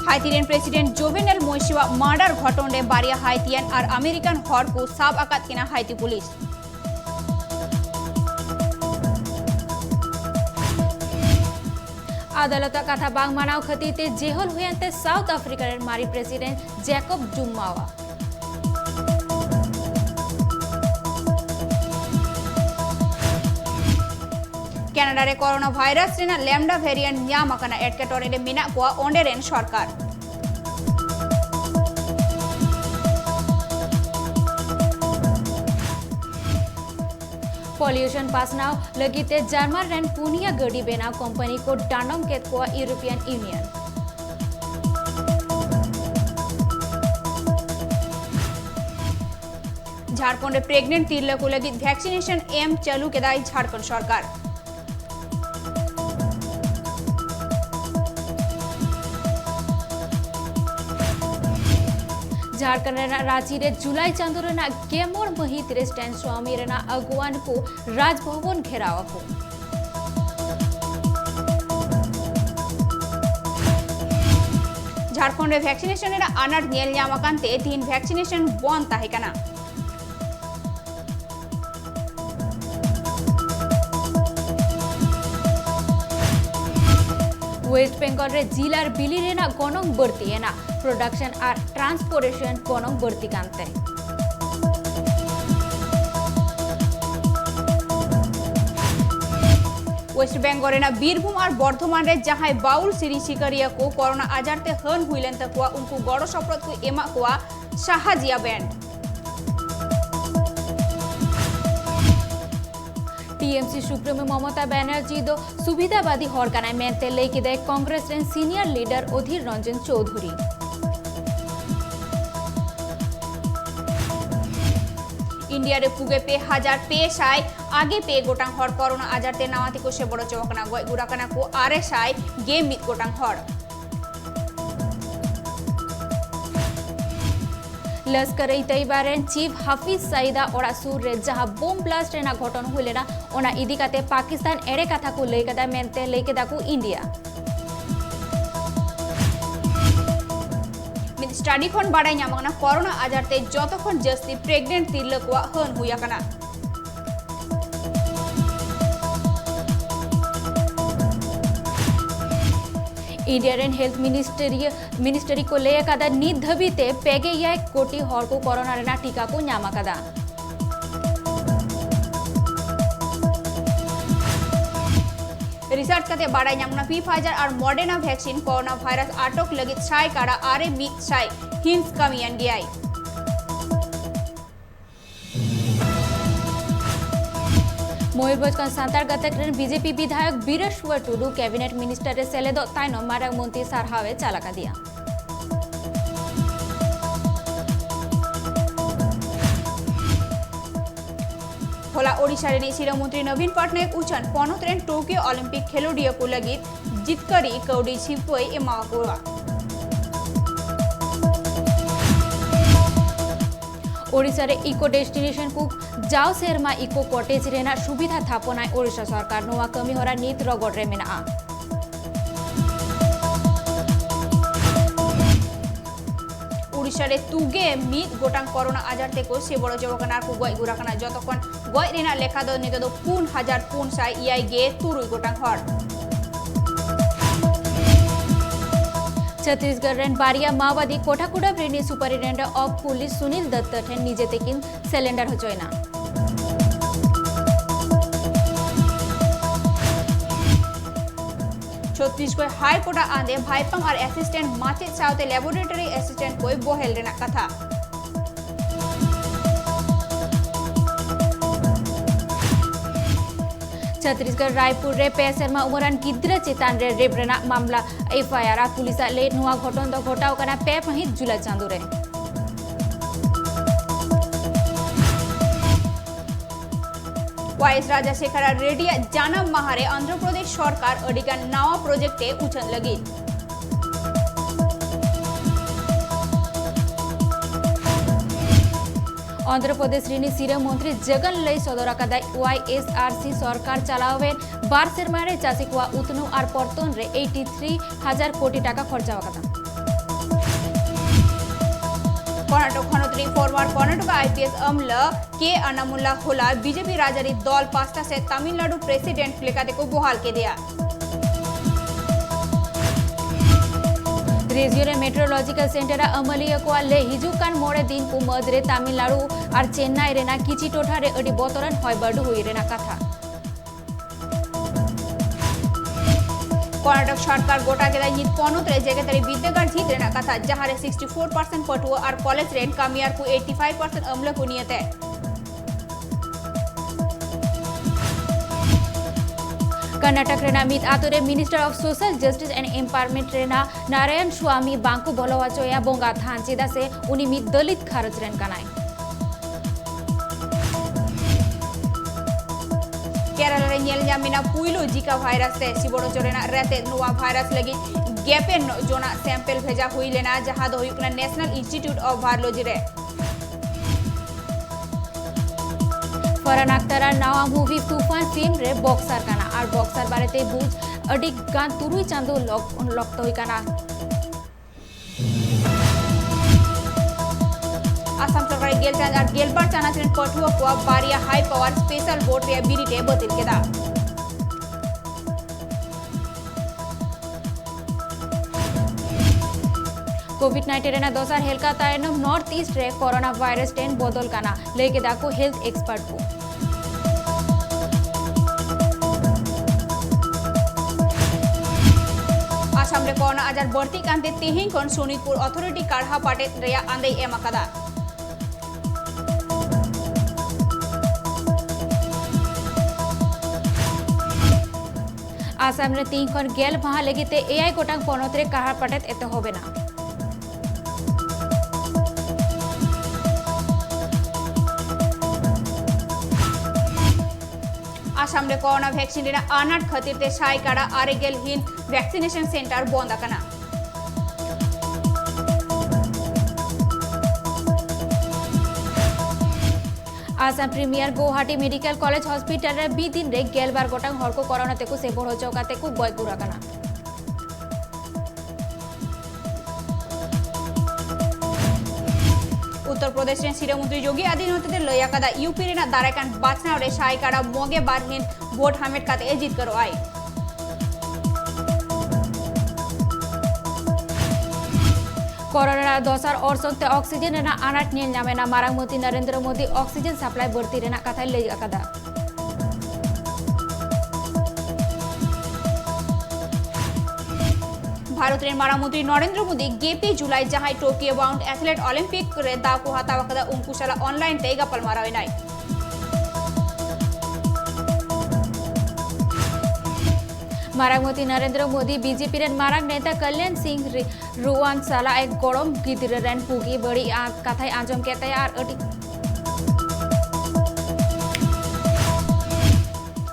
हाइती president Jovenel मोइसिवा murder घटने बारिया हाइतियान और American हर को साब आकात किना हाइती पुलिस अदालत कथा बांग मानाव खतीते जेहल हुयंते साउथ अफ्रीकार मारी प्रेसिडेंट जैकब जुम्मावा कैनाडा रे कोरोना वायरस रेना लैम्डा वेरिएंट न्याम अकना एटकेटोरे रे मिना को ओंडे रेन सरकार पॉल्यूशन पासनाव लगीते जर्मन रेन पुनिया गड़ी बेना कंपनी को डांडम केत को यूरोपियन यूनियन झारखंड रे प्रेग्नेंट तिरले को लगी वैक्सीनेशन एम चालू केदाई झारखंड सरकार झारखंड रांची रे जुलाई चांदो रेना गेमोर महित रे स्टैंड स्वामी रेना अगुवान को राजभवन घेराव को झारखंड रे वैक्सीनेशन रेना अनाट नेल न्यामकांते तीन वैक्सीनेशन बंद ताहे कना वेस्ट बेंगल रे जिलार बिली रेना गनंग बढ़ती है ना प्रोडक्शन और ट्रांसपोर्टेशन गनंग बढ़ती कांते वेस्ट बेंगल रेना बीरभूम और बर्धमान रे जहां बाउल सिरी शिकारिया को कोरोना आजारते हन हुइलेन तकुआ उनको गड़ो सपरत को एमा कोआ साहाजिया band TMC supremo Mamata Banerjee दो सुविधावादी हरकाना मेनते लेके दे Congress rain senior leader Adhir Ranjan Chaudhary India रे पुगे पे हजार पे साई आगे पे गोटांग हर कोरोना आजारते नावाती को से बड़ो चौकना गय गुराकना को आरे साई गे मित गोटांग हर लश्कर तैयबारेन चीफ हाफिज सईदा ओरा सुर रे जहां बोम ब्लास्ट रेना घटन हुलेना ओना इदी काते पाकिस्तान एड़े कथा को लई कदा मेनते लई कदा को इंडिया मिद स्टडी खन बाडाय ᱧᱟᱢᱚᱜ कोरोना आजारते जतखन जस्ती प्रेग्नेंट तिरला को हन हुया कना इंडिया रेन हेल्थ मिनिस्ट्री को ले कदा नित धबीते पेगे या कोटी हर को कोरोना रेना टीका को ᱧᱟᱢ कदा रिसर्च कते बाडाय ᱧᱟᱢना फाइजर और मॉडर्ना वैक्सीन कोरोना वायरस आटक लगित साय काड़ा आरे मित साय हिंस कमियन गियाई मयूरभंज का सांतार गतक बीजेपी विधायक बीरेश्वर टुडू कैबिनेट मिनिस्टर रे सेलेदो ताइनो माराग मंत्री सारहावे चालाका दिया होला ओडिशा रे शिरो मंत्री नवीन पटनायक उचन पनत रेन टोकियो ओलंपिक खेलोडिया को लगी जितकरी कौडी छिपोय एमाकोआ ओडिशा रे इको डेस्टिनेशन को जाओ शेरमा इको कॉटेज रेना सुविधा थापनाय ओडिशा सरकार नोआ कमी होरा नीत रगड़ रे मेना ओडिशा रे तुगे मित गोटांग कोरोना आजारते को से बड़ो जवकनार को गय गुराकना जतखन गय रेना लेखा दो नितो दो 4000 इयाई गे तुरुई गोटांग हर छत्तीसगढ़ रेन बारिया माओवादी कोठाकुड़ा ब्रेनी superintendent of police Sunil Dutt ठेन निजे तेकिन सिलेंडर हजोयना छत्तीसगढ़ हाईकोर्ट आंदे भाईपंग और असिस्टेंट माचेत साउते लैबोरेटरी असिस्टेंट कोई बोहेल रेना कथा छत्तीसगढ़ रायपुर रे पेसरमा उमरान गिद्रा चेतान रे रेप रेना मामला एफआईआर पुलिस ले नुआ घटन दो घटाव कना पे महित जुलाई चांदो रे वाइस राजाशेखर रेड्डी जानम माहारे आंध्र प्रदेश सरकार अडिगान नवा प्रोजेक्टे उछन लगी आंध्र प्रदेश रीनी सीरम मंत्री जगन लई सदर आकादा YSRC सरकार चलावेन 12 सेरमारे चासी को उतनु और परतन रे 83,000 कोटी टाका खर्चा आकादा कर्नाटक खनोत्री फॉरवर्ड कर्नाटक IPS अमल के अन्नामुल्ला होला बीजेपी राजारी दल 5टा से तमिलनाडु प्रेसिडेंट लेकाते को बहाल के दिया रेजियोरे मेट्रोलॉजिकल सेंटर अमलिया को ले हिजुकान मोड़े दिन को मदरे तमिलनाडु और चेन्नई रेना किची टोठा रे अडी बोतरन हयबडु हुई रेना कथा कर्नाटक सरकार गोटा के नित पनोत्रे जगतरी विद्यागार जीत रेना कथा जहां रे 64% पटुआ और कॉलेज रेंट कामियार को 85% अमल को नियत है कर्नाटक रेना मित आतोरे minister of social justice and empowerment रेना नारायण स्वामी बांकु बोलवाचोया बोंगा थान चेदा से उनी मित दलित खारज रेन कनाय केरल रे नेल जामिना पुइलो जिका वायरस से सिबोडो चोरेना रेते नोवा वायरस लगी गैपेन जोना सैंपल भेजा हुई लेना जहां दो हुई नेशनल इंस्टीट्यूट ऑफ वायरोलॉजी रे फरहान अख्तरा नवा मूवी तूफान फिल्म रे बॉक्सर काना और बॉक्सर बारेते बुझ अडी गान तुरुई चांदो लक्तो हुई काना आसाम सरकार गेलचान और गेलबार चानाचन पठुआ को बारिया हाई पावर स्पेशल बोर्ड रे बिरिटे बतिल केदा कोविड-19 रेना दोसार हेल्का तायनम नॉर्थ ईस्ट रे कोरोना वायरस 10 बदल काना लेके दाको हेल्थ एक्सपर्ट को आसाम रे कोरोना आजार बढ़ती कांते तेहिं कोन सोनितपुर अथॉरिटी काढ़ा पाटे रेया आंदे एमाकादा आसाम रे 3 खन गेल महा लेगिते एआई गोटांग पनोत रे काढ़ा पाटेत एते होबे ना आसाम रे कोरोना वैक्सीन रेना आनाट खातिर ते सायकाड़ा आरेगेल हिन वैक्सीनेशन सेंटर बंद आकना Assam premier Guwahati medical college hospital रे 2 दिन रे गेलबार गोटांग हर को कोरोना ते को से बड़ो चौकाते को गय गुराकना उत्तर प्रदेश रे सीएम मंत्री योगी आदित्यनाथ दे लया कदा यूपी रे ना दाराकान बाचना रे सायकाड़ा मोगे बारहिन वोट हामेट काते जीत करो आई कोरोना दोसार और संगते ऑक्सीजन रेना आनाट नेल नामेना मारांगमती नरेंद्र मोदी ऑक्सीजन सप्लाई बढ़ती रेना कथा लई आकादा भारत रे मारामंत्री नरेंद्र मोदी गेपी जुलाई जहां टोकियो बाउंड एथलेट ओलंपिक रे दाको हातावकदा उंकुशला ऑनलाइन ते गपल मारावेनाय मारांगमती नरेंद्र मोदी बीजेपी रे मारांग नेता कल्याण सिंह रुवान साला एक गरम गिदिर रेन पुगी बड़ी कथाय आंजम केते आर अटी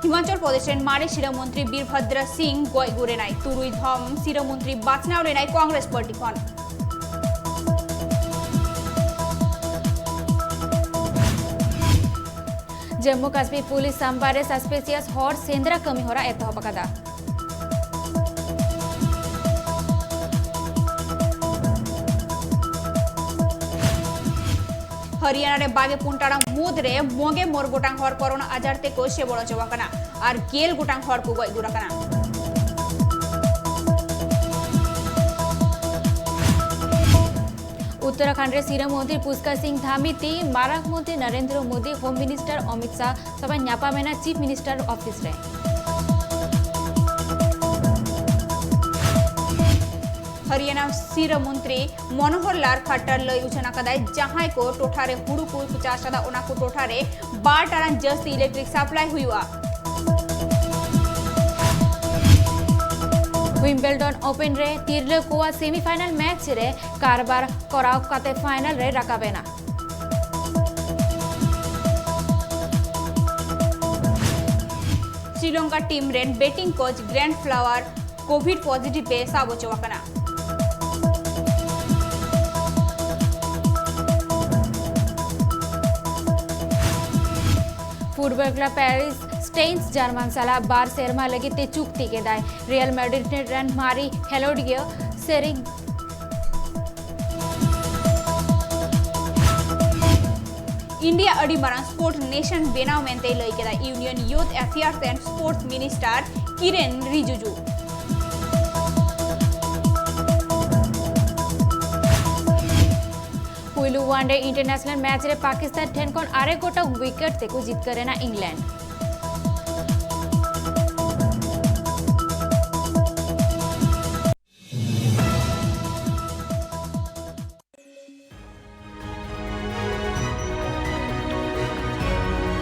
हिमाचल प्रदेश रे मारे शिरा मंत्री वीरभद्र सिंह गय गुरेनाय तुरुई धम शिरा मंत्री बाचनाव रेनाय कांग्रेस पार्टी खन जम्मू काश्मीर पुलिस सोमवार सस्पेसियस हॉर्स सेंद्रा कमी होरा एतहब कदा हरियाणा रे बागे पुंटाड़ा मुद रे मोगे मोर गोटांग हर कोरोना आजार ते को से बड़ो चवाकना और गेल गोटांग हर को गय गुराकना उत्तराखंड रे सीएम मंत्री पुष्कर सिंह धामी ती माराक मंत्री नरेंद्र मोदी होम मिनिस्टर अमित शाह सब न्यापा मेना चीफ मिनिस्टर ऑफिस रे हरियाणा सीर मंत्री मनोहर लाल खट्टर लई उछना कदाय जहां को टोठारे हुड़ू को 50 ओना को टोठारे 12 टारान जस्ती इलेक्ट्रिक सप्लाई हुआ विंबलडन ओपन रे तिरले कोआ सेमीफाइनल मैच रे कारबार कराव काते फाइनल रे रकाबेना श्रीलंका टीम रेन batting coach Grant Flower covid positive पे साबो चवाकना फुटबॉल क्लब पेरिस स्टेन्स जर्मन साला बार सेरमा लगी ते चुक्ति के दाय रियल मैड्रिड ने रन मारी हेलोडियो सेरिंग इंडिया अड़ी मारांग स्पोर्ट नेशन बेनाव मेंते लई केदा union youth affairs and sports minister Kiren Rijiju पुइलु वनडे इंटरनेशनल मैच रे पाकिस्तान 10 कोन आरे गोटा विकेट ते को जीत करे ना इंग्लैंड